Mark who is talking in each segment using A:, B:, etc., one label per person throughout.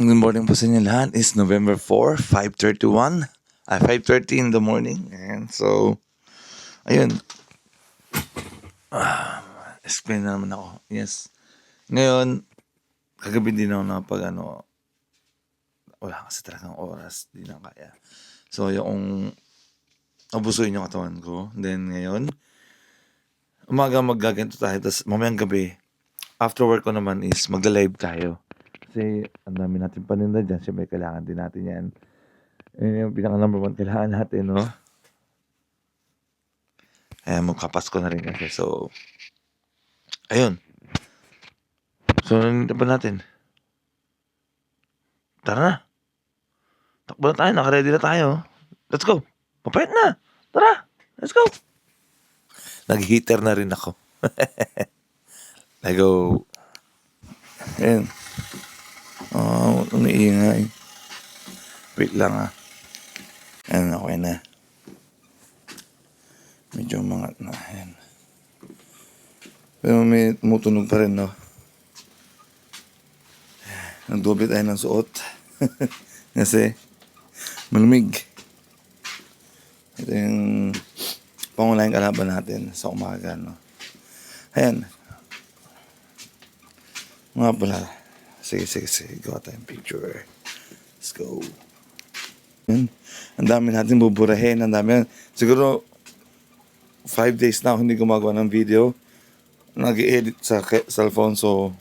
A: Good morning po sa inyo lahat. It's November 4, 5:31. 5:30 in the morning. And so, ayun. Explain na naman ako. Yes. Ngayon, kagabi din ako wala kasi talagang oras. Di na kaya. So, yung abusuin yung katawan ko. Then, ngayon, umaga maggaganto tayo. Tapos, mamayang gabi, after work ko naman is magla-live tayo. Kasi ang dami natin paninda dyan. Siyempre, kailangan din natin yan. Yun yung pinaka number one kailangan natin, no? Magkapasko na rin kasi. So, ayun. So, nandito pa natin. Tara na. Takbo na tayo. Nakaready na tayo. Let's go. Papayat na. Tara. Let's go. Nag-heater na rin ako. Let's go. Ayun. Umiingay. Wait lang Ayan, okay na. Medyo umangat na. Ayan. Pero may tumutunog pa rin, no? Nagdoble tayo ng suot. Kasi malamig. Ito yung pangunahing kalaban natin sa umaga, no? Ayan. Mga pala. Sige. Gawa tayong picture. Let's go. Ayan. Ang dami natin buburahin. Ang dami. Siguro 5 days na ako hindi gumagawa ng video. Nag-i-edit sa cellphone. So,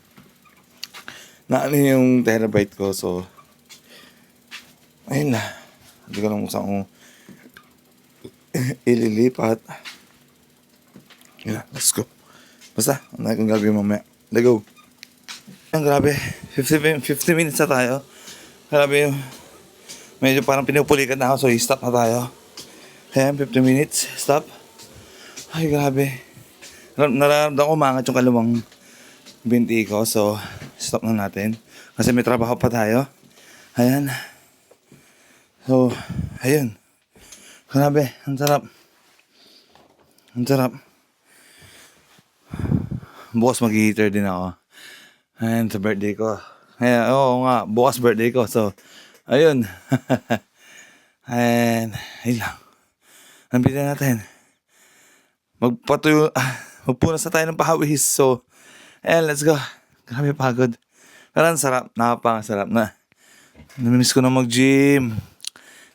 A: naano yung terabyte ko. So, ayun na. Hindi ko lang kung saan ililipat. Yeah, let's go. Basta, ang dami kong gagawin mamaya. Let's go. Ang grabe. 50 minutes na tayo. Grabe yung medyo parang pinupulikan na ako. So, stop na tayo. Ayan, 50 minutes. Stop. Ay, grabe. Nararamdaman ko umangat yung kalawang binti ko. So, stop na natin. Kasi may trabaho pa tayo. Ayan. So, ayun. Grabe. Ang sarap. Ang sarap. Bukas mag-heater din ako. Ayan, sa birthday ko. Ayan, oo nga. Bukas birthday ko. So, ayun. Ayan. Ayun lang. Nandito natin. Magpunas na tayo ng pahawis. So, ayan, let's go. Grabe pagod. Pero ang sarap. Napakasarap na. Namimiss ko na mag-gym.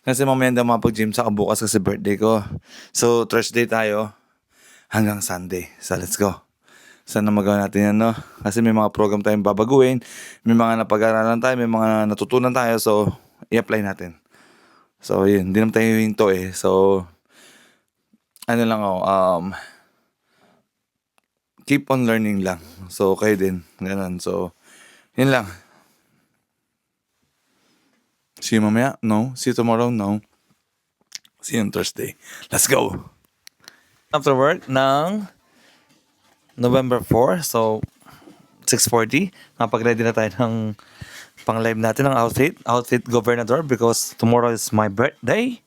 A: Kasi mamaya hindi ako makapag-gym sa bukas kasi birthday ko. So, Thursday tayo hanggang Sunday. So, let's go. Sana magawa natin yan, no? Kasi may mga program tayong babaguhin. May mga napag-aralan tayo. May mga natutunan tayo. So, i-apply natin. So, yun. Hindi naman tayo hinto So, ano lang ako, keep on learning lang. So, kayo din. Ganun. So, yun lang. See you mamaya? No. See you tomorrow? No. See you on Thursday. Let's go! After work ng November 4. So, 6:40. Napag-ready na tayo ng pang-live natin ng outfit. Outfit Governador because tomorrow is my birthday.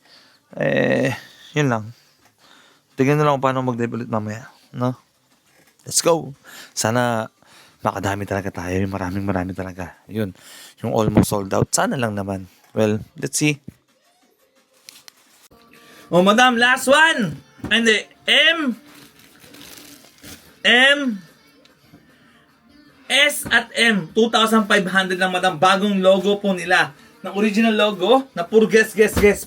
A: Yun lang. Tignan na lang kung paano mag-live ulit mamaya. No? Let's go! Sana makadami talaga tayo. Yung maraming talaga. Yun. Yung almost sold out. Sana lang naman. Well, let's see. Oh, madam, last one! Hindi. S at M. 2,500 lang, madam. Bagong logo po nila. Na original logo na puro guess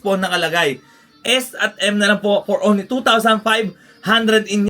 A: po nakalagay. S at M na lang po for only 2,500 in